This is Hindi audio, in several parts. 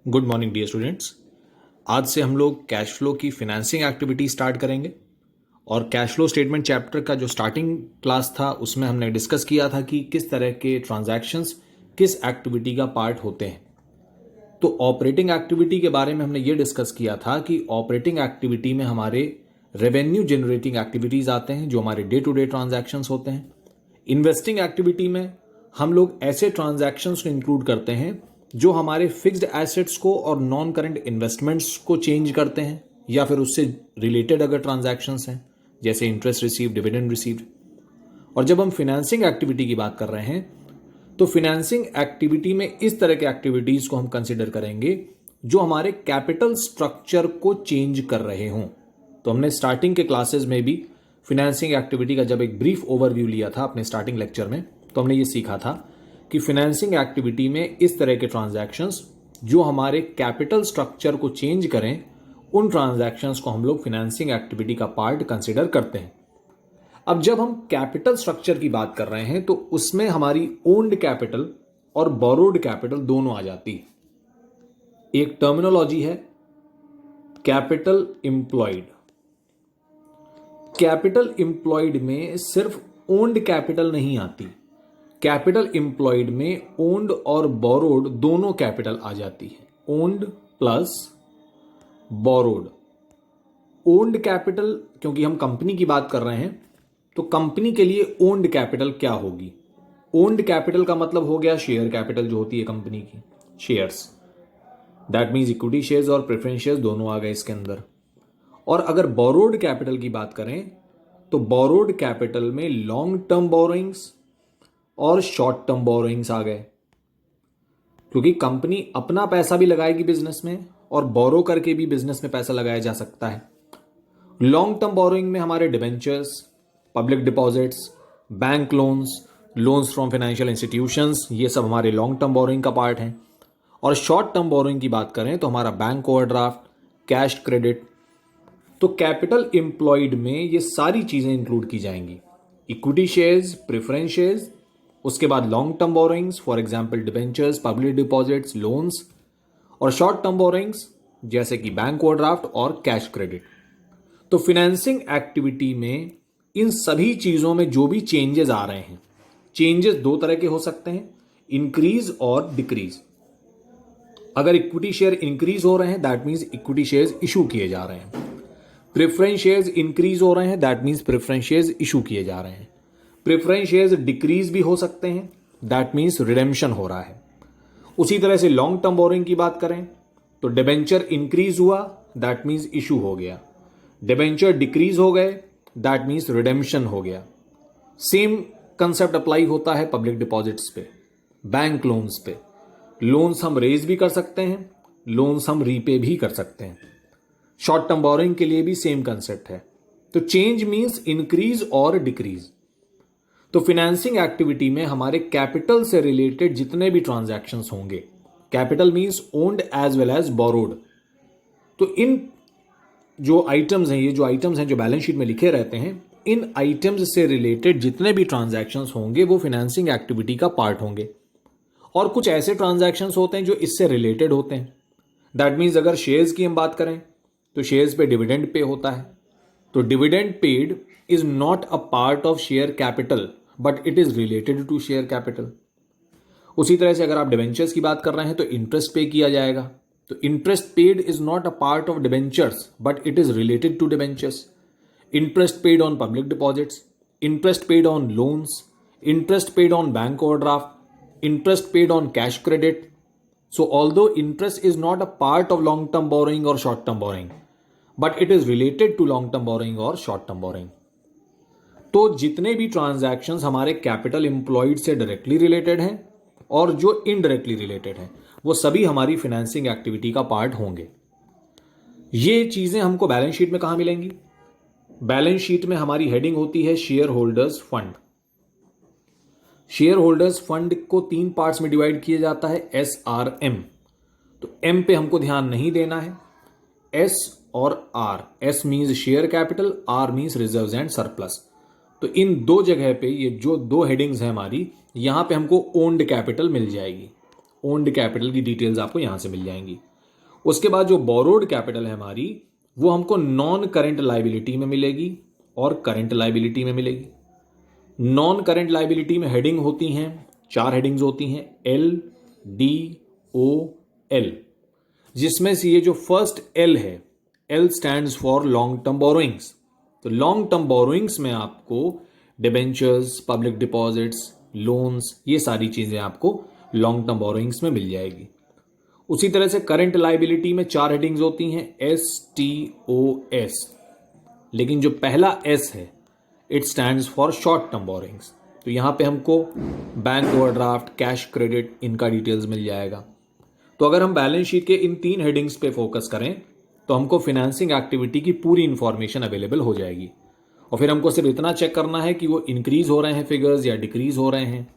Good morning dear students. आज से हम लोग कैश फ्लो की फिनेंसिंग एक्टिविटी स्टार्ट करेंगे और कैश फ्लो स्टेटमेंट चैप्टर का जो स्टार्टिंग क्लास था उसमें हमने डिस्कस किया था कि किस तरह के ट्रांजैक्शंस किस एक्टिविटी का पार्ट होते हैं। तो ऑपरेटिंग एक्टिविटी के बारे में हमने ये डिस्कस किया था कि ऑपरेटिंग एक्टिविटी में हमारे रेवेन्यू जनरेटिंग एक्टिविटीज़ आते हैं जो हमारे डे टू डे ट्रांजैक्शंस होते हैं। इन्वेस्टिंग एक्टिविटी में हम लोग ऐसे ट्रांजैक्शंस को इंक्लूड करते हैं जो हमारे फिक्स्ड एसेट्स को और नॉन करंट इन्वेस्टमेंट्स को चेंज करते हैं या फिर उससे रिलेटेड अगर ट्रांजैक्शंस हैं जैसे इंटरेस्ट रिसीव्ड, डिविडेंड रिसीव्ड। और जब हम फिनेंसिंग एक्टिविटी की बात कर रहे हैं तो फिनेंसिंग एक्टिविटी में इस तरह के एक्टिविटीज को हम कंसिडर करेंगे जो हमारे कैपिटल स्ट्रक्चर को चेंज कर रहे हों। तो हमने स्टार्टिंग के क्लासेस में भी फिनेंसिंग एक्टिविटी का जब एक ब्रीफ ओवरव्यू लिया था अपने स्टार्टिंग लेक्चर में, तो हमने ये सीखा था कि फिनेंसिंग एक्टिविटी में इस तरह के ट्रांजैक्शंस जो हमारे कैपिटल स्ट्रक्चर को चेंज करें उन ट्रांजैक्शंस को हम लोग फिनेंसिंग एक्टिविटी का पार्ट कंसिडर करते हैं। अब जब हम कैपिटल स्ट्रक्चर की बात कर रहे हैं तो उसमें हमारी ओन्ड कैपिटल और बोरोड कैपिटल दोनों आ जाती है। एक टर्मिनोलॉजी है कैपिटल एम्प्लॉयड। कैपिटल एम्प्लॉयड में सिर्फ ओन्ड कैपिटल नहीं आती, कैपिटल एम्प्लॉयड में ओन्ड और बोरोड दोनों कैपिटल आ जाती है। Owned plus borrowed. Owned capital, क्योंकि हम कंपनी की बात कर रहे हैं तो कंपनी के लिए ओन्ड कैपिटल क्या होगी? ओन्ड कैपिटल का मतलब हो गया शेयर कैपिटल जो होती है कंपनी की, shares. That means equity shares और प्रेफरेंस शेयर्स दोनों आ गए इसके अंदर। और अगर बोरोड कैपिटल की बात करें तो बोरोड कैपिटल में लॉन्ग टर्म बोरोइंग्स और शॉर्ट टर्म बोरोइंग्स आ गए, क्योंकि कंपनी अपना पैसा भी लगाएगी बिजनेस में और बोरो करके भी बिजनेस में पैसा लगाया जा सकता है। लॉन्ग टर्म बोरोइंग में हमारे debentures, public deposits, bank loans, loans from financial institutions, ये सब हमारे लॉन्ग टर्म बोरोइंग का पार्ट हैं। और शॉर्ट टर्म बोरोइंग की बात करें तो हमारा बैंक ओवरड्राफ्ट, कैश क्रेडिट। तो कैपिटल एम्प्लॉयड में ये सारी चीजें इंक्लूड की जाएंगी, इक्विटी शेयर्स, प्रेफरेंस शेयर्स, उसके बाद long term borrowings for example debentures, public deposits, loans, और शॉर्ट टर्म बोरोइंग्स जैसे कि बैंक ओवरड्राफ्ट और कैश क्रेडिट। तो फाइनेंसिंग एक्टिविटी में इन सभी चीजों में जो भी चेंजेस आ रहे हैं, चेंजेस दो तरह के हो सकते हैं, इंक्रीज और डिक्रीज। अगर इक्विटी शेयर इंक्रीज हो रहे हैं that means equity shares issue किए जा रहे हैं। प्रेफरेंस शेयर्स इंक्रीज हो रहे हैं that means preference shares issue किए जा रहे हैं। प्रेफरेंस शेयर्स डिक्रीज भी हो सकते हैं दैट मीन्स रिडेम्पशन हो रहा है। उसी तरह से लॉन्ग टर्म बोरिंग की बात करें तो डिबेंचर इंक्रीज हुआ दैट मीन्स इशू हो गया, डिबेंचर डिक्रीज हो गए दैट मीन्स रिडेम्पशन हो गया। सेम कंसेप्ट अप्लाई होता है पब्लिक डिपॉजिट्स पे, बैंक लोन्स पे। लोन्स हम रेज भी कर सकते हैं, लोन्स हम रीपे भी कर सकते हैं। शॉर्ट टर्म बोरिंग के लिए भी सेम कंसेप्ट है। तो चेंज मीन्स इंक्रीज और डिक्रीज। तो फाइनेंसिंग एक्टिविटी में हमारे कैपिटल से रिलेटेड जितने भी ट्रांजैक्शंस होंगे, capital means owned as well as borrowed, तो इन जो आइटम्स हैं, ये जो आइटम्स हैं जो बैलेंस शीट में लिखे रहते हैं, इन आइटम्स से रिलेटेड जितने भी ट्रांजैक्शंस होंगे वो फाइनेंसिंग एक्टिविटी का पार्ट होंगे। और कुछ ऐसे ट्रांजैक्शंस होते हैं जो इससे रिलेटेड होते हैं। दैट मीन्स अगर शेयर्स की हम बात करें तो शेयर्स पे डिविडेंड पे होता है, तो dividend paid is not a part of share capital but it is related to share capital. उसी तरह से अगर आप डिबेंचर्स की बात कर रहे हैं तो इंटरेस्ट पे किया जाएगा, तो interest paid is not a part of debentures but it is related to debentures. Interest paid on public deposits, interest paid on loans, interest paid on bank overdraft, interest paid on cash credit. So although interest is not a part of long term borrowing or short term borrowing, but it is related to long term borrowing or short term borrowing. तो जितने भी ट्रांजैक्शंस हमारे कैपिटल एम्प्लॉयड से डायरेक्टली रिलेटेड हैं और जो इनडायरेक्टली रिलेटेड हैं वो सभी हमारी फाइनेंसिंग एक्टिविटी का पार्ट होंगे। ये चीजें हमको बैलेंस शीट में कहां मिलेंगी? बैलेंस शीट में हमारी हेडिंग होती है share holders fund. Share holders fund को 3 पार्ट्स में डिवाइड किया जाता है, एस आर एम। तो एम पे हमको ध्यान नहीं देना है, एस और R. S means share capital, R means reserves and surplus. तो इन दो जगह पे ये जो 2 हेडिंग्स हैं हमारी, यहां पे हमको ओन्ड कैपिटल मिल जाएगी। ओन्ड कैपिटल की डिटेल्स आपको यहां से मिल जाएंगी। उसके बाद जो बोरोड कैपिटल है हमारी, वो हमको नॉन करेंट लाइबिलिटी में मिलेगी और करंट लाइबिलिटी में मिलेगी। नॉन करेंट लाइबिलिटी में हेडिंग होती हैं, 4 हेडिंग्स होती हैं, LDOL, जिसमें से ये जो फर्स्ट L है, L stands for long term borrowings. तो लॉन्ग टर्म बोरोइंग्स में आपको डिबेंचर्स, पब्लिक डिपॉजिट्स, लोन्स, ये सारी चीजें आपको लॉन्ग टर्म बोरोइंग्स में मिल जाएगी। उसी तरह से करंट लाइबिलिटी में 4 हेडिंग्स होती हैं, STOS, लेकिन जो पहला S है, it stands for short term borrowings. तो यहां पे हमको बैंक ओवरड्राफ्ट, कैश क्रेडिट, इनका डिटेल्स मिल जाएगा। तो अगर हम बैलेंस शीट के इन 3 हेडिंग्स पे फोकस करें तो हमको फाइनेंसिंग एक्टिविटी की पूरी इंफॉर्मेशन अवेलेबल हो जाएगी। और फिर हमको सिर्फ इतना चेक करना है कि वो इंक्रीज हो रहे हैं फिगर्स या डिक्रीज हो रहे हैं,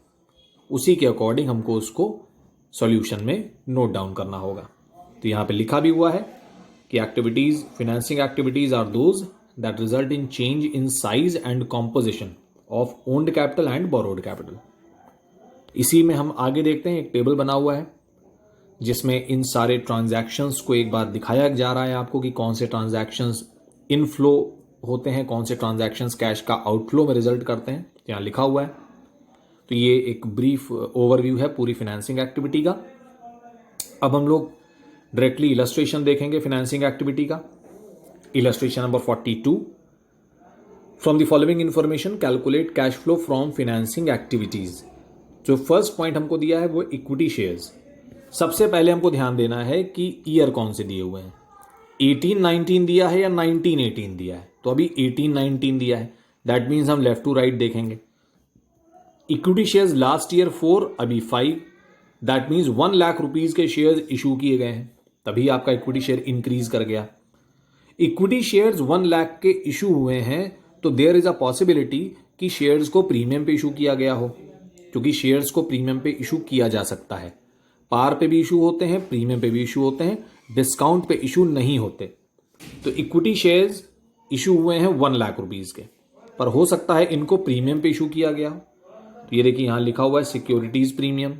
उसी के अकॉर्डिंग हमको उसको सॉल्यूशन में नोट डाउन करना होगा। तो यहां पे लिखा भी हुआ है कि activities, financing activities are those that result in change in size and composition of owned capital and borrowed capital. इसी में हम आगे देखते हैं, एक टेबल बना हुआ है जिसमें इन सारे ट्रांजैक्शंस को एक बार दिखाया जा रहा है आपको कि कौन से ट्रांजैक्शंस इनफ्लो होते हैं, कौन से ट्रांजैक्शंस कैश का आउटफ्लो में रिजल्ट करते हैं, यहां लिखा हुआ है। तो ये एक ब्रीफ ओवरव्यू है पूरी फाइनेंसिंग एक्टिविटी का। अब हम लोग डायरेक्टली इलस्ट्रेशन देखेंगे फाइनेंसिंग एक्टिविटी का। Illustration number 42, from the following information calculate cash flow from financing activities. जो फर्स्ट पॉइंट हमको दिया है वो इक्विटी शेयर्स। सबसे पहले हमको ध्यान देना है कि ईयर कौन से दिए हुए हैं, 18-19 दिया है या 19-18 दिया है। तो अभी 18-19 दिया है, दैट मीन्स हम लेफ्ट टू राइट देखेंगे। इक्विटी शेयर्स लास्ट ईयर 4, अभी 5, दैट मीन्स 1 लाख रुपीज के शेयर्स इशू किए गए हैं, तभी आपका इक्विटी शेयर इंक्रीज कर गया। इक्विटी शेयर्स 1 लाख के इशू हुए हैं तो देयर इज अ पॉसिबिलिटी कि शेयर्स को प्रीमियम पे इशू किया गया हो, क्योंकि शेयर्स को प्रीमियम पे इशू किया जा सकता है। पार पे भी इशू होते हैं, प्रीमियम पे भी इशू होते हैं, डिस्काउंट पे इशू नहीं होते। तो इक्विटी शेयर्स इशू हुए हैं 1 लाख रुपीज के, पर हो सकता है इनको प्रीमियम पे इशू किया गया। तो ये देखिए यहां लिखा हुआ है सिक्योरिटीज प्रीमियम,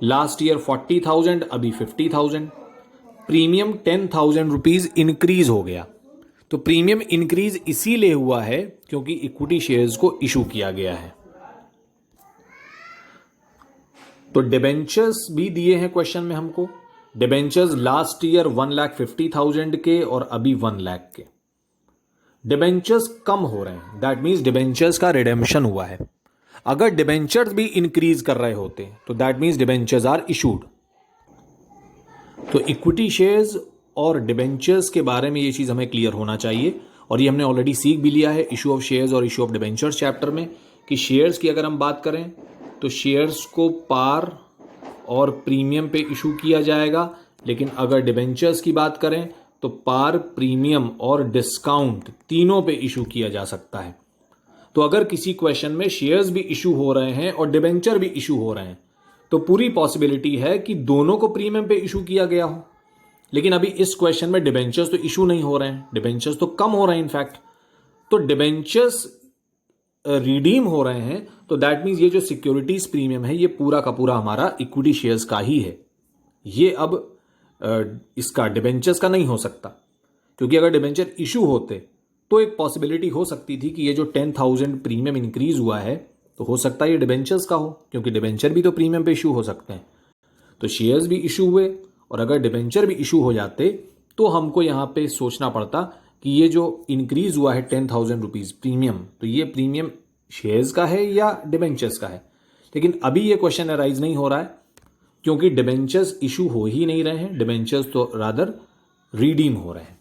लास्ट ईयर 40,000, अभी 50,000, प्रीमियम 10,000 रुपीज इंक्रीज हो गया। तो प्रीमियम इंक्रीज इसीलिए हुआ है क्योंकि इक्विटी शेयर्स को इशू किया गया है। तो डिबेंचर्स भी दिए हैं क्वेश्चन में हमको। डिबेंचर्स लास्ट ईयर 1,50,000 के और अभी 1 लाख के। डिबेंचर्स कम हो रहे हैं, दैट मीन्स डिबेंचर्स का रिडेम्पशन हुआ है। अगर डिबेंचर्स भी इंक्रीज कर रहे होते तो that means debentures are issued. तो इक्विटी शेयर्स और डिबेंचर्स के बारे में ये चीज हमें क्लियर होना चाहिए, और ये हमने ऑलरेडी सीख भी लिया है इशू ऑफ शेयर्स और इशू ऑफ डिबेंचर्स चैप्टर में, कि शेयर्स की अगर हम बात करें तो शेयर्स को पार और प्रीमियम पे इशू किया जाएगा, लेकिन अगर डिबेंचर्स की बात करें तो पार, प्रीमियम और डिस्काउंट तीनों पे इशू किया जा सकता है। तो अगर किसी क्वेश्चन में शेयर्स भी इशू हो रहे हैं और डिबेंचर भी इशू हो रहे हैं तो पूरी पॉसिबिलिटी है कि दोनों को प्रीमियम पे इशू किया गया हो। लेकिन अभी इस क्वेश्चन में डिबेंचर्स तो इशू नहीं हो रहे हैं, डिबेंचर्स तो कम हो रहे हैं इनफैक्ट। तो डिबेंचर्स रिडीम हो रहे हैं, तो दैट मीन्स ये जो सिक्योरिटीज प्रीमियम है ये पूरा का पूरा हमारा इक्विटी शेयर्स का ही है। ये अब इसका डिबेंचर्स का नहीं हो सकता, क्योंकि अगर डिबेंचर इशू होते तो एक पॉसिबिलिटी हो सकती थी कि ये जो 10,000 प्रीमियम इंक्रीज हुआ है तो हो सकता है ये डिबेंचर्स का हो, क्योंकि डिबेंचर भी तो प्रीमियम पे इशू हो सकते हैं। तो शेयर्स भी इशू हुए और अगर डिबेंचर भी इशू हो जाते तो हमको यहां पे सोचना पड़ता कि ये जो इंक्रीज हुआ है 10,000 रुपीज प्रीमियम, तो ये प्रीमियम शेयर्स का है या डिबेंचर्स का है। लेकिन अभी ये क्वेश्चन अराइज नहीं हो रहा है, क्योंकि डिबेंचर्स इशू हो ही नहीं रहे हैं, डिबेंचर्स तो रादर रिडीम हो रहे हैं।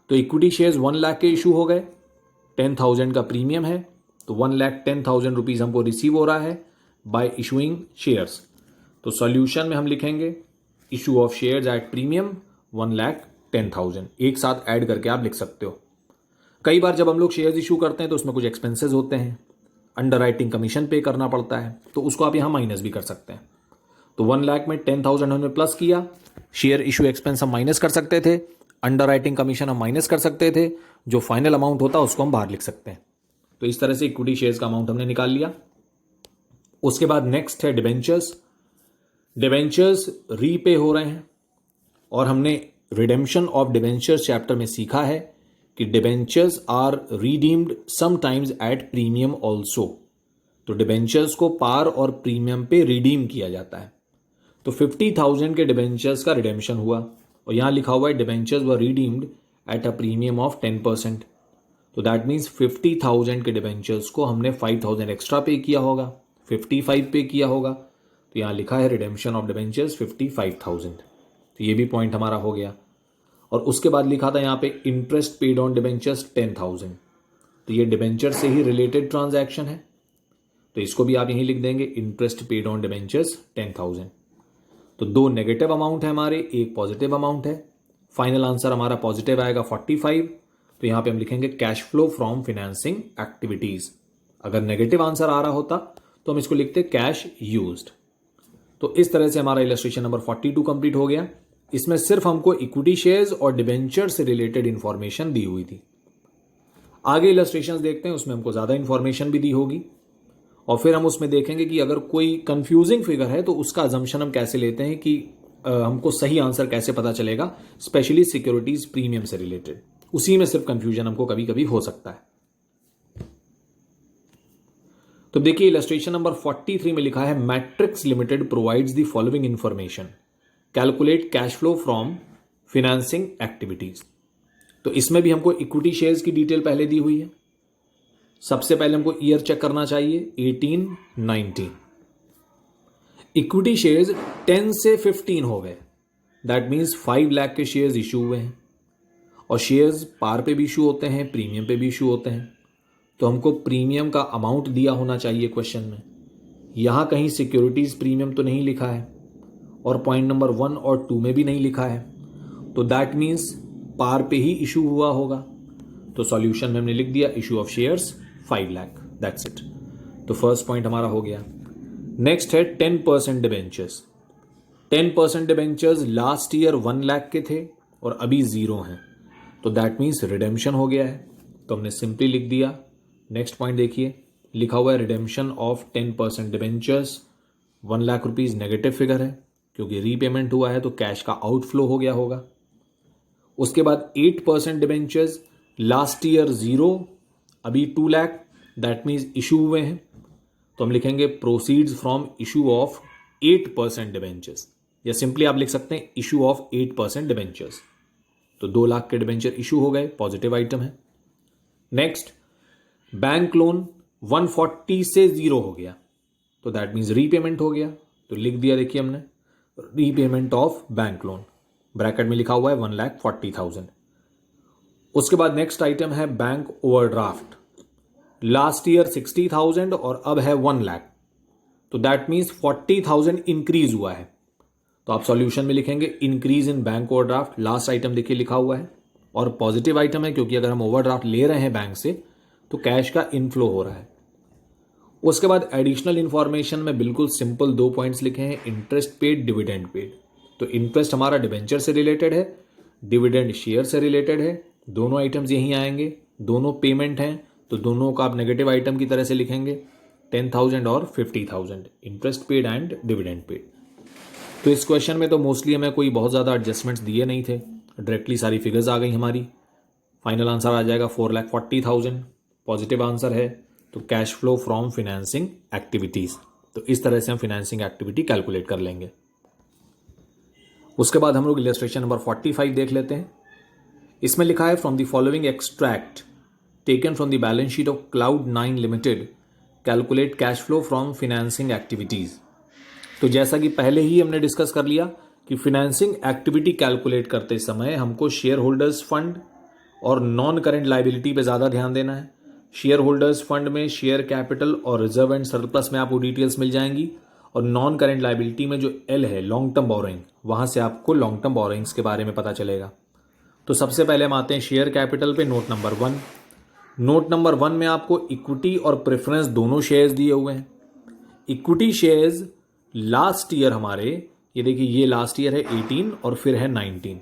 तो इक्विटी शेयर्स 1 लाख के इशू हो गए, 10,000 का प्रीमियम है, तो 1,10,000 रुपीज हमको रिसीव हो रहा है बाय इशूइंग शेयर्स। तो सॉल्यूशन में हम लिखेंगे issue of shares at premium 1,10,000, एक साथ ऐड करके आप लिख सकते हो। कई बार जब हम लोग शेयर्स इशू करते हैं तो उसमें कुछ एक्सपेंसेस होते हैं, अंडर राइटिंग कमीशन पे करना पड़ता है, तो उसको आप यहां माइनस भी कर सकते हैं। तो 1 लाख में 10,000 हमने प्लस किया, शेयर इशू एक्सपेंस हम माइनस कर सकते थे, अंडर राइटिंग कमीशन हम माइनस कर सकते थे, जो फाइनल अमाउंट होता है उसको हम बाहर लिख सकते हैं। तो इस तरह से इक्विटी शेयर्स का अमाउंट हमने निकाल लिया। उसके बाद नेक्स्ट है डिबेंचर्स। डिबेंचर्स रीपे हो रहे हैं और हमने रिडेम्पशन ऑफ डिबेंचर्स चैप्टर में सीखा है कि debentures are redeemed sometimes at premium also. तो डिबेंचर्स को पार और प्रीमियम पे रिडीम किया जाता है। तो 50,000 के डिबेंचर्स का रिडेम्पशन हुआ और यहां लिखा हुआ है debentures were redeemed at a premium of 10%। तो दैट मीन्स 50,000 के डिबेंचर्स को हमने 5,000 एक्स्ट्रा पे किया होगा, 55 पे किया होगा। तो यहां लिखा है रिडेम्पशन ऑफ डिबेंचर्स 55,000। तो ये भी पॉइंट हमारा हो गया। और उसके बाद लिखा था यहां पे इंटरेस्ट पेड ऑन डिबेंचर्स 10,000। तो ये डिबेंचर से ही रिलेटेड ट्रांजैक्शन है, तो इसको भी आप यहीं लिख देंगे, इंटरेस्ट पेड ऑन डिबेंचर्स 10,000। तो दो नेगेटिव अमाउंट है हमारे, एक पॉजिटिव अमाउंट है। फाइनल आंसर हमारा पॉजिटिव आएगा 45। तो यहां पे हम लिखेंगे cash flow from financing activities. अगर नेगेटिव आंसर आ रहा होता तो हम इसको लिखते कैश यूज्ड। तो इस तरह से हमारा इलस्ट्रेशन नंबर 42 कंप्लीट हो गया। इसमें सिर्फ हमको इक्विटी शेयर्स और डिबेंचर से रिलेटेड इंफॉर्मेशन दी हुई थी। आगे इलस्ट्रेशंस देखते हैं, उसमें हमको ज्यादा इंफॉर्मेशन भी दी होगी और फिर हम उसमें देखेंगे कि अगर कोई कंफ्यूजिंग फिगर है तो उसका अजम्पशन हम कैसे लेते हैं कि हमको सही आंसर कैसे पता चलेगा, स्पेशली सिक्योरिटीज प्रीमियम से रिलेटेड। उसी में सिर्फ कंफ्यूजन हमको कभी कभी हो सकता है। तो देखिए इलस्ट्रेशन नंबर 43 में लिखा है matrix limited provides the following information, calculate cash flow from financing activities. तो इसमें भी हमको इक्विटी शेयर्स की डिटेल पहले दी हुई है। सबसे पहले हमको ईयर चेक करना चाहिए 18-19। इक्विटी शेयर्स 10 से 15 हो गए, दैट मीन्स 5 लाख के शेयर्स इशू हुए हैं। और शेयर्स पार पे भी इशू होते हैं, प्रीमियम पे भी इशू होते हैं। तो हमको प्रीमियम का अमाउंट दिया होना चाहिए क्वेश्चन में। यहां कहीं सिक्योरिटीज प्रीमियम तो नहीं लिखा है और पॉइंट नंबर 1 और 2 में भी नहीं लिखा है, तो दैट मीन्स पार पे ही इशू हुआ होगा। तो सॉल्यूशन में हमने लिख दिया issue of shares 5 lakh, that's it. तो फर्स्ट पॉइंट हमारा हो गया। नेक्स्ट है 10% debentures. 10% debentures last year 1 lakh के थे और अभी 0 हैं, तो दैट मीन्स रिडेम्पशन हो गया है। तो हमने सिंपली लिख दिया। नेक्स्ट पॉइंट देखिए, लिखा हुआ है redemption of 10% debentures 1 lakh rupees negative figure है, क्योंकि रीपेमेंट हुआ है तो कैश का आउटफ्लो हो गया होगा। उसके बाद 8% डिबेंचर्स लास्ट ईयर 0, अभी 2 लाख, दैट मीन्स इशू हुए हैं। तो हम लिखेंगे proceeds from issue of 8% debentures, या सिंपली आप लिख सकते हैं इशू ऑफ 8% डिबेंचर्स। तो 2 लाख के डिबेंचर इशू हो गए, पॉजिटिव आइटम है। नेक्स्ट बैंक लोन 140 से 0 हो गया, तो दैट मीन्स रीपेमेंट हो गया। तो लिख दिया, देखिए हमने repayment of bank loan, bracket में लिखा हुआ है 1,40,000। उसके बाद नेक्स्ट आइटम है बैंक ओवरड्राफ्ट, लास्ट ईयर 60,000 और अब है 1 लाख, तो दैट मीन्स 40,000 इंक्रीज हुआ है। तो आप सॉल्यूशन में लिखेंगे increase in bank overdraft. Last item देखिए लिखा हुआ है और पॉजिटिव आइटम है, क्योंकि अगर हम ओवरड्राफ्ट ले रहे हैं बैंक से तो कैश का इनफ्लो हो रहा है। उसके बाद एडिशनल इंफॉर्मेशन में बिल्कुल सिंपल 2 पॉइंट्स लिखे हैं, इंटरेस्ट पेड, डिविडेंड पेड। तो इंटरेस्ट हमारा डिबेंचर से रिलेटेड है, डिविडेंड शेयर से रिलेटेड है, दोनों आइटम्स यहीं आएंगे, दोनों पेमेंट हैं, तो दोनों का आप नेगेटिव आइटम की तरह से लिखेंगे 10,000 और 50,000, interest paid and dividend paid. तो इस क्वेश्चन में तो मोस्टली हमें कोई बहुत ज़्यादा एडजस्टमेंट्स दिए नहीं थे, डायरेक्टली सारी फिगर्स आ गई हमारी। फाइनल आंसर आ जाएगा 4,40,000, पॉजिटिव आंसर है। तो cash flow from financing activities, तो इस तरह से हम फाइनेंसिंग एक्टिविटी कैलकुलेट कर लेंगे। उसके बाद हम लोग इलस्ट्रेशन नंबर 45 देख लेते हैं। इसमें लिखा है from the following extract taken from the balance sheet of Cloud9 limited calculate cash flow from financing activities. तो जैसा कि पहले ही हमने डिस्कस कर लिया कि फाइनेंसिंग एक्टिविटी कैलकुलेट करते समय हमको शेयर होल्डर्स फंड और नॉन करेंट लाइबिलिटी पे ज़्यादा ध्यान देना है। शेयर होल्डर्स फंड में शेयर कैपिटल और रिजर्व एंड सरप्लस में आपको डिटेल्स मिल जाएंगी, और नॉन करेंट लाइबिलिटी में जो एल है लॉन्ग टर्म बोरोइंग, वहां से आपको लॉन्ग टर्म बोरोइंग्स के बारे में पता चलेगा। तो सबसे पहले हम आते हैं शेयर कैपिटल पे, नोट नंबर 1। नोट नंबर 1 में आपको इक्विटी और प्रेफरेंस दोनों शेयर्स दिए हुए हैं। इक्विटी शेयर्स लास्ट ईयर हमारे, ये देखिए ये लास्ट ईयर है 18 और फिर है 19।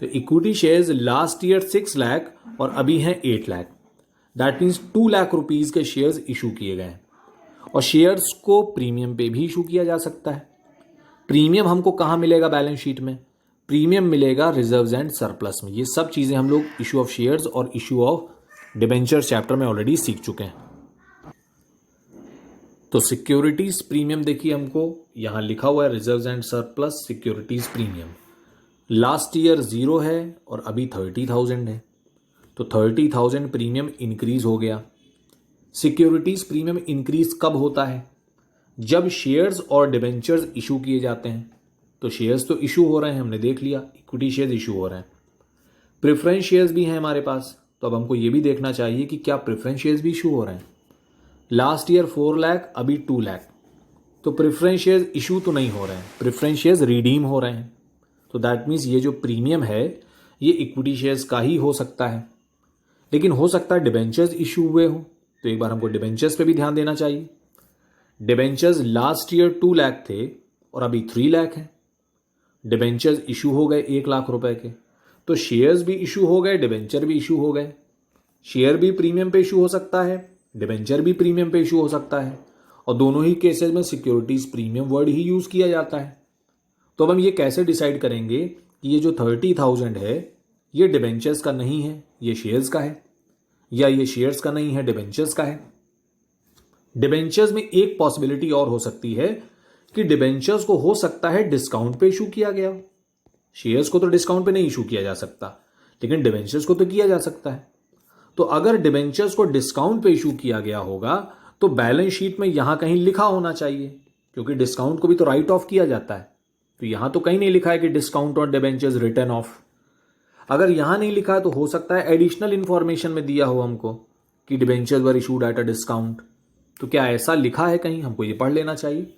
तो equity shares last year 6 lakh और अभी हैं 8 lakh, that means 2 lakh rupees के शेयर्स इशू किए गए हैं। और शेयर्स को प्रीमियम पे भी इशू किया जा सकता है। प्रीमियम हमको कहां मिलेगा बैलेंस शीट में? प्रीमियम मिलेगा रिजर्व्स एंड सरप्लस में। ये सब चीज़ें हम लोग इशू ऑफ शेयर्स और इशू ऑफ डिबेंचर्स चैप्टर में ऑलरेडी सीख चुके हैं। तो सिक्योरिटीज प्रीमियम देखिए, हमको यहां लिखा हुआ है reserves and surplus securities premium. Last year 0 है और अभी 30,000 है, तो 30,000 प्रीमियम इंक्रीज हो गया। सिक्योरिटीज प्रीमियम इंक्रीज कब होता है? जब शेयर्स और डिबेंचर्स इशू किए जाते हैं। तो शेयर्स तो इशू हो रहे हैं, हमने देख लिया, इक्विटी शेयर्स इशू हो रहे हैं। प्रेफरेंस शेयर्स भी हैं हमारे पास, तो अब हमको ये भी देखना चाहिए कि क्या प्रेफरेंस शेयर्स भी इशू हो रहे हैं। लास्ट ईयर 4 लाख, अभी 2 लाख, तो प्रेफरेंस शेयर्स इशू तो नहीं हो रहे हैं, प्रेफरेंस शेयर्स रिडीम हो रहे हैं। तो दैट मीन्स ये जो प्रीमियम है ये इक्विटी शेयर्स का ही हो सकता है, लेकिन हो सकता है डिबेंचर्स इशू हुए हो। तो एक बार हमको डिबेंचर्स पे भी ध्यान देना चाहिए। डिबेंचर्स लास्ट ईयर 2 लाख थे और अभी 3 लाख है। डिबेंचर्स इशू हो गए 1 लाख रुपए के, तो शेयर्स भी इशू हो गए, डिबेंचर भी इशू हो गए। शेयर भी प्रीमियम पे इशू हो सकता है, डिबेंचर भी प्रीमियम पे इशू हो सकता है, और दोनों ही केसेस में सिक्योरिटीज प्रीमियम वर्ड ही यूज किया जाता है। तो अब हम ये कैसे डिसाइड करेंगे कि ये जो 30,000 है ये डिबेंचर्स का नहीं है, ये शेयर्स का है, या ये शेयर्स का नहीं है, डिबेंचर्स का है। डिबेंचर्स में एक पॉसिबिलिटी और हो सकती है कि डिबेंचर्स को हो सकता है डिस्काउंट पे इशू किया गया। शेयर्स को तो डिस्काउंट पे नहीं इशू किया जा सकता, लेकिन डिबेंचर्स को तो किया जा सकता है। तो अगर डिबेंचर्स को डिस्काउंट पे इशू किया गया होगा तो बैलेंस शीट में यहां कहीं लिखा होना चाहिए, क्योंकि डिस्काउंट को भी तो राइट ऑफ किया जाता है। तो यहां तो कहीं नहीं लिखा है कि discount on debentures return of. अगर यहां नहीं लिखा है तो हो सकता है एडिशनल इंफॉर्मेशन में दिया हो हमको कि debentures were issued at a discount. तो क्या ऐसा लिखा है कहीं? हमको ये पढ़ लेना चाहिए।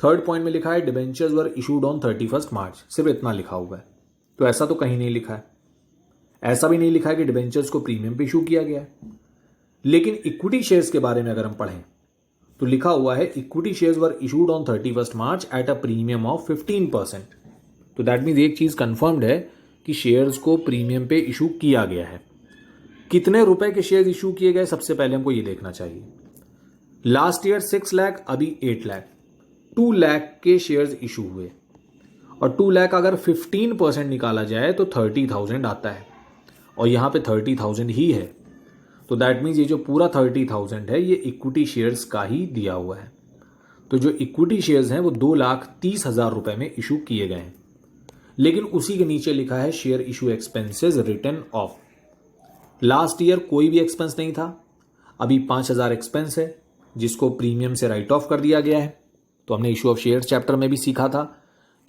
थर्ड पॉइंट में लिखा है डिबेंचर्स वर इशूड ऑन 31 मार्च, सिर्फ इतना लिखा हुआ है। तो ऐसा तो कहीं नहीं लिखा है। ऐसा भी नहीं लिखा है कि डिबेंचर्स को प्रीमियम पे इशू किया गया है। लेकिन इक्विटी शेयर्स के बारे में अगर हम पढ़ें तो लिखा हुआ है equity shares were issued on 31 March at a premium of 15%। तो दैट मीन्स एक चीज कंफर्म्ड है कि शेयर्स को प्रीमियम पे इशू किया गया है। कितने रुपए के शेयर्स इशू किए गए, सबसे पहले हमको ये देखना चाहिए। लास्ट ईयर 6 लाख, अभी 8 लाख, 2 लाख के शेयर्स इशू हुए, और 2 लाख अगर 15% निकाला जाए तो 30,000 आता है, और यहां पे 30,000 ही है। तो दैट मीन्स ये जो पूरा 30,000 है ये इक्विटी शेयर्स का ही दिया हुआ है। तो जो इक्विटी शेयर्स हैं वो 2,30,000 रुपए में इशू किए गए हैं। लेकिन उसी के नीचे लिखा है share issue expenses return of. Last year कोई भी एक्सपेंस नहीं था, अभी 5,000 एक्सपेंस है जिसको प्रीमियम से राइट ऑफ कर दिया गया है। तो हमने इशू ऑफ शेयर्स चैप्टर में भी सीखा था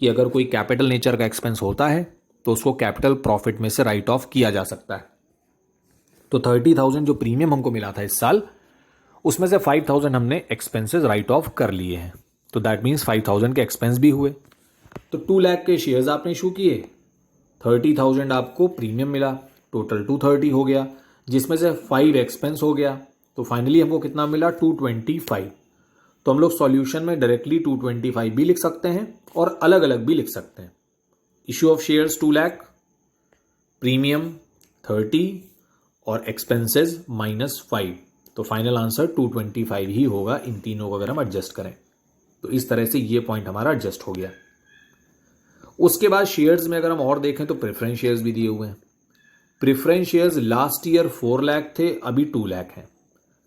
कि अगर कोई कैपिटल नेचर का एक्सपेंस होता है तो उसको कैपिटल प्रॉफिट में से राइट ऑफ किया जा सकता है। तो 30,000 जो प्रीमियम हमको मिला था इस साल, उसमें से 5,000 हमने एक्सपेंसेस राइट ऑफ कर लिए हैं। तो दैट मीन्स 5,000 के एक्सपेंस भी हुए। तो 2 लाख के शेयर्स आपने इशू किए, 30,000 आपको प्रीमियम मिला, टोटल 230 हो गया, जिसमें से 5 एक्सपेंस हो गया। तो फाइनली हमको कितना मिला? 225। तो हम लोग सॉल्यूशन में डायरेक्टली 225 भी लिख सकते हैं और अलग अलग भी लिख सकते हैं। Issue of shares 2 lakh, premium 30 और एक्सपेंसेस -5। तो फाइनल आंसर 225 ही होगा इन तीनों को अगर हम एडजस्ट करें। तो इस तरह से ये पॉइंट हमारा एडजस्ट हो गया। उसके बाद शेयर्स में अगर हम और देखें तो प्रेफरेंस शेयर्स भी दिए हुए हैं। Preference shares last year 4 lakh थे, अभी 2 लाख है।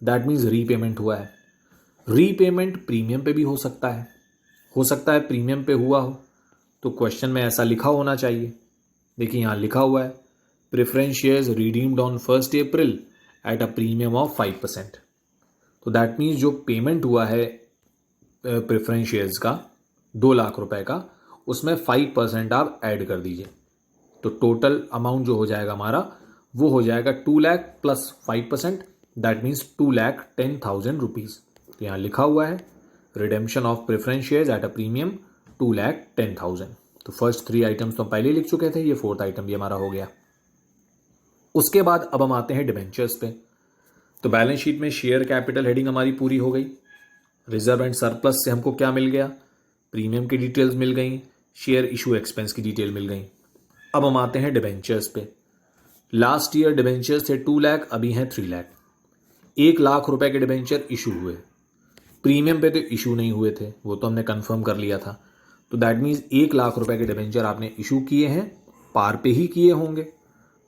दैट मीन्स रीपेमेंट हुआ है। रीपेमेंट प्रीमियम पे भी हो सकता है प्रीमियम पे हुआ हो तो क्वेश्चन में ऐसा लिखा होना चाहिए। देखिए यहां लिखा हुआ है preference shares redeemed on 1 April at a premium of 5%। तो दैट मीन्स जो पेमेंट हुआ है प्रेफरेंस शेयर्स का 2 लाख रुपए का, उसमें 5% आप ऐड कर दीजिए। तो टोटल अमाउंट जो हो जाएगा हमारा वो हो जाएगा 2 lakh plus 5%, that means 2,10,000 rupees. तो यहां लिखा हुआ है redemption of preference shares at a premium 2,10,000। तो फर्स्ट 3 आइटम्स तो पहले लिख चुके थे, ये 4th आइटम भी हमारा हो गया। उसके बाद अब हम आते हैं डिबेंचर्स पे। तो बैलेंस शीट में शेयर कैपिटल हेडिंग हमारी पूरी हो गई। रिजर्व एंड सरप्लस से हमको क्या मिल गया? प्रीमियम की डिटेल्स मिल गई, शेयर इशू एक्सपेंस की डिटेल मिल गई। अब हम आते हैं डिबेंचर्स पे। लास्ट ईयर डिबेंचर्स थे 2 लाख, अभी हैं 3 लाख। 1 लाख रुपए के डिबेंचर इशू हुए, प्रीमियम पे तो इशू नहीं हुए थे, वो तो हमने कंफर्म कर लिया था। तो दैट मीन्स 1,00,000 रुपए के डिबेंचर आपने इशू किए हैं, पार पे ही किए होंगे।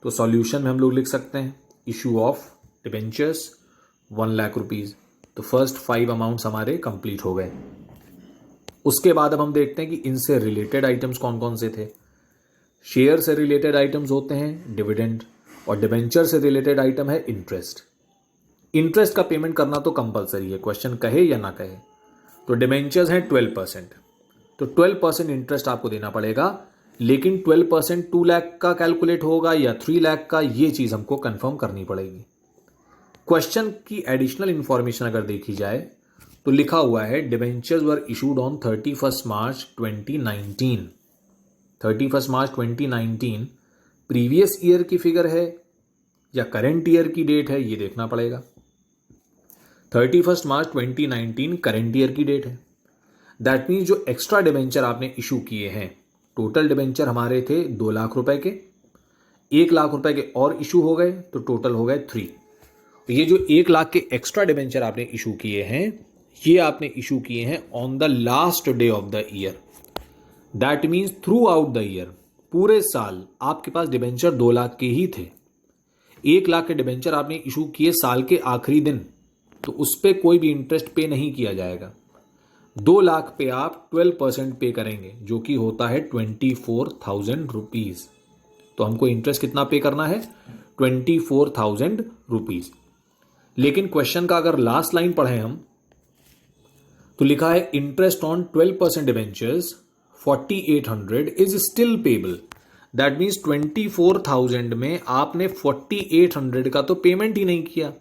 तो सॉल्यूशन में हम लोग लिख सकते हैं इशू ऑफ डिबेंचर्स 1,00,000 रुपीज। तो फर्स्ट 5 अमाउंट्स हमारे कंप्लीट हो गए। उसके बाद अब हम देखते हैं कि इनसे रिलेटेड आइटम्स कौन कौन से थे। शेयर से रिलेटेड आइटम्स होते हैं डिविडेंड, और डिबेंचर से रिलेटेड आइटम है इंटरेस्ट। इंटरेस्ट का पेमेंट करना तो कंपलसरी है, क्वेश्चन कहे या ना कहे। तो डिबेंचर्स हैं 12%, तो 12% इंटरेस्ट आपको देना पड़ेगा, लेकिन 12% 2 लाख का कैलकुलेट होगा या 3 लाख का, ये चीज हमको कंफर्म करनी पड़ेगी। क्वेश्चन की एडिशनल इंफॉर्मेशन अगर देखी जाए तो लिखा हुआ है debentures were issued on 31 March 2019। 31 March 2019 previous year की फिगर है या करेंट ईयर की डेट है, ये देखना पड़ेगा। 31 मार्च 2019 करेंट ईयर की डेट है। दैट मीन्स जो एक्स्ट्रा डिबेंचर आपने इशू किए हैं, टोटल डिबेंचर हमारे थे 2,00,000 रुपए के, 1,00,000 रुपए के और इशू हो गए तो टोटल हो गए 3। तो ये जो 1,00,000 के एक्स्ट्रा डिबेंचर आपने इशू किए हैं, ये आपने इशू किए हैं on the last day of the year. That means through out the year, पूरे साल आपके पास डिबेंचर 2,00,000 के ही थे। 1,00,000 के डिबेंचर आपने इशू किए साल के आखिरी दिन, तो उस पर कोई भी इंटरेस्ट पे नहीं किया जाएगा। 2,00,000 पे आप 12% पे करेंगे, जो कि होता है 24,000 रुपीज। तो हमको इंटरेस्ट कितना पे करना है? 24,000 रुपीज। लेकिन क्वेश्चन का अगर लास्ट लाइन पढ़े हम, तो लिखा है interest on 12% debentures 4,800 is still payable. That means 24,000 में आपने 4,800 का तो पेमेंट ही नहीं किया।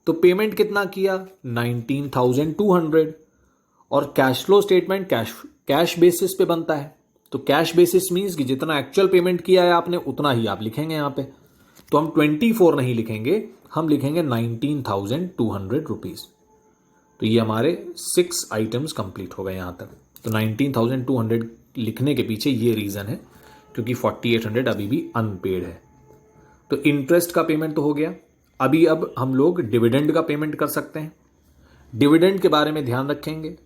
तो पेमेंट कितना किया? 19,200। और cash flow statement cash basis पे बनता है। तो कैश बेसिस मीन्स कि जितना एक्चुअल पेमेंट किया है आपने, उतना ही आप लिखेंगे यहां पे। तो हम 24 नहीं लिखेंगे, हम लिखेंगे 19,200 रुपीज। तो ये हमारे 6 आइटम्स कंप्लीट हो गए यहां तक। तो 19,200 लिखने के पीछे ये रीजन है, क्योंकि 4,800 अभी भी अनपेड है। तो इंटरेस्ट का पेमेंट तो हो गया। अभी अब हम लोग डिविडेंड का पेमेंट कर सकते हैं। डिविडेंड के बारे में ध्यान रखेंगे,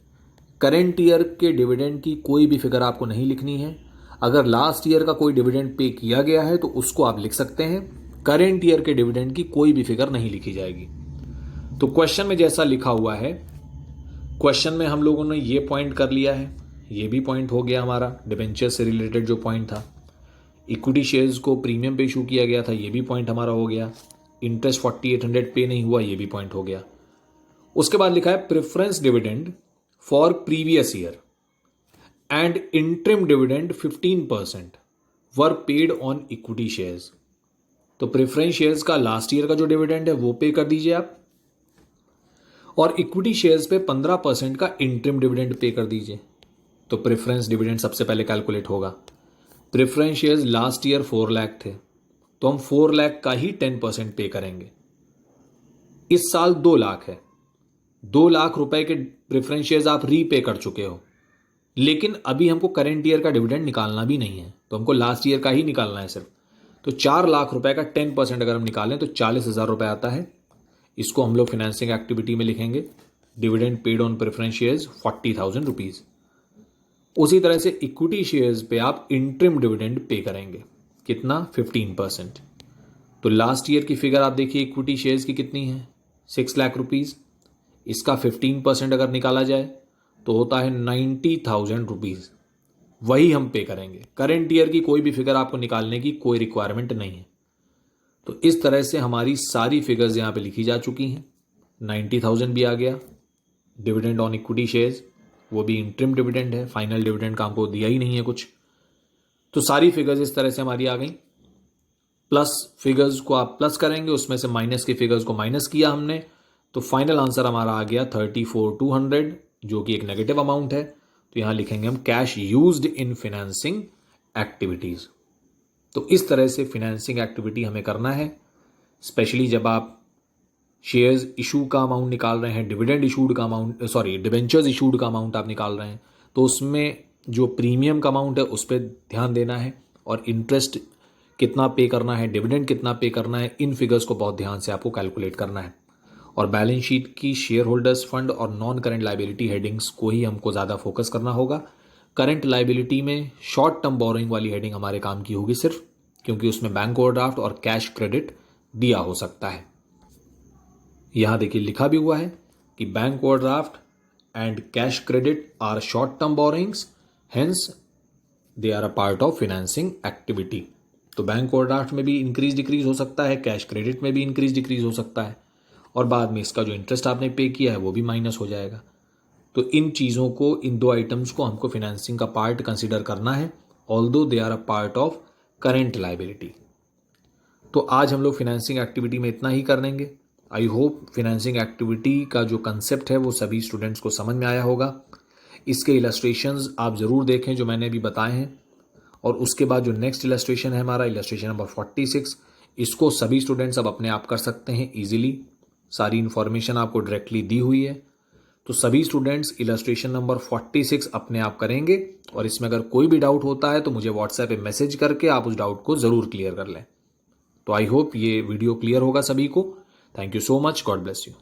करेंट ईयर के डिविडेंड की कोई भी फिगर आपको नहीं लिखनी है। अगर लास्ट ईयर का कोई डिविडेंड पे किया गया है तो उसको आप लिख सकते हैं। करेंट ईयर के डिविडेंड की कोई भी फिगर नहीं लिखी जाएगी। तो क्वेश्चन में जैसा लिखा हुआ है, क्वेश्चन में हम लोगों ने ये पॉइंट कर लिया है, ये भी पॉइंट हो गया हमारा डिबेंचर से रिलेटेड जो पॉइंट था। इक्विटी शेयर्स को प्रीमियम पे इशू किया गया था, ये भी पॉइंट हमारा हो गया। इंटरेस्ट 4,800 पे नहीं हुआ, ये भी पॉइंट हो गया। उसके बाद लिखा है preference dividend for previous year and interim dividend 15% were paid on equity shares. तो प्रेफरेंस शेयर्स का लास्ट ईयर का जो डिविडेंड है वो पे कर दीजिए आप, और इक्विटी शेयर्स पे 15% का इंटरिम डिविडेंड पे कर दीजिए। तो प्रेफरेंस डिविडेंड सबसे पहले कैलकुलेट होगा। Preference shares last year 4 lakh थे, तो हम 4 लाख का ही 10% पे करेंगे। इस साल 2 लाख है, 2 लाख रुपए के प्रेफरेंस शेयर्स आप रीपे कर चुके हो, लेकिन अभी हमको करेंट ईयर का डिविडेंड निकालना भी नहीं है, तो हमको लास्ट ईयर का ही निकालना है सिर्फ। तो 4 लाख रुपए का 10% अगर हम निकालें तो 40,000 रुपए आता है। इसको हम लोग फाइनेंसिंग एक्टिविटी में लिखेंगे, dividend paid on preference shares 40,000 rupees. उसी तरह से इक्विटी शेयर्स पे आप इंटरिम डिविडेंड पे करेंगे, कितना? 15%। तो लास्ट ईयर की फिगर आप देखिए इक्विटी शेयर्स की कितनी है? 6 लाख रुपीज। इसका 15% अगर निकाला जाए तो होता है 90,000 रुपीज। वही हम पे करेंगे। करेंट ईयर की कोई भी फिगर आपको निकालने की कोई रिक्वायरमेंट नहीं है। तो इस तरह से हमारी सारी फिगर्स यहां पे लिखी जा चुकी हैं। 90,000 भी आ गया, डिविडेंड ऑन इक्विटी शेयर्स, वो भी इंटरिम डिविडेंड है, फाइनल डिविडेंड का हमको दिया ही नहीं है कुछ। तो सारी फिगर्स इस तरह से हमारी आ गई। प्लस फिगर्स को आप प्लस करेंगे, उसमें से माइनस की फिगर्स को माइनस किया हमने, तो फाइनल आंसर हमारा आ गया 34,200, जो कि एक नेगेटिव अमाउंट है। तो यहां लिखेंगे हम cash used in financing activities. तो इस तरह से फाइनेंसिंग एक्टिविटी हमें करना है, स्पेशली जब आप शेयर्स इशू का अमाउंट निकाल रहे हैं, डिविडेंड इशूड का अमाउंट, डिबेंचर्स इशूड का अमाउंट आप निकाल रहे हैं, तो उसमें जो प्रीमियम का अमाउंट है उस पर ध्यान देना है, और इंटरेस्ट कितना पे करना है, डिविडेंड कितना पे करना है, इन फिगर्स को बहुत ध्यान से आपको कैलकुलेट करना है। और बैलेंस शीट की शेयर होल्डर्स फंड और नॉन करेंट लायबिलिटी हेडिंग्स को ही हमको ज़्यादा फोकस करना होगा। करंट लाइबिलिटी में शॉर्ट टर्म बोरोइंग वाली हेडिंग हमारे काम की होगी सिर्फ, क्योंकि उसमें बैंक ओवरड्राफ्ट और कैश क्रेडिट दिया हो सकता है। यहां देखिए लिखा भी हुआ है कि bank overdraft and cash credit are short term borrowings, hence they are a part of financing activity. तो बैंक ओवरड्राफ्ट में भी इंक्रीज डिक्रीज हो सकता है, कैश क्रेडिट में भी इंक्रीज डिक्रीज हो सकता है, और बाद में इसका जो इंटरेस्ट आपने पे किया है वो भी माइनस हो जाएगा। तो इन चीज़ों को, इन दो आइटम्स को हमको फाइनेंसिंग का पार्ट कंसिडर करना है, although they are a part of current liability. तो आज हम लोग फाइनेंसिंग एक्टिविटी में इतना ही कर लेंगे। आई होप फाइनेंसिंग एक्टिविटी का जो कंसेप्ट है वो सभी स्टूडेंट्स को समझ में आया होगा। इसके इलस्ट्रेशंस आप ज़रूर देखें जो मैंने अभी बताए हैं, और उसके बाद जो नेक्स्ट इलस्ट्रेशन है हमारा इलस्ट्रेशन नंबर 46, इसको सभी स्टूडेंट्स अब अपने आप कर सकते हैं ईजिली। सारी इन्फॉर्मेशन आपको डायरेक्टली दी हुई है, तो सभी स्टूडेंट्स इलस्ट्रेशन नंबर 46 अपने आप करेंगे, और इसमें अगर कोई भी डाउट होता है तो मुझे व्हाट्सएप पे मैसेज करके आप उस डाउट को ज़रूर क्लियर कर लें। तो आई होप ये वीडियो क्लियर होगा सभी को। Thank you so much, God bless you.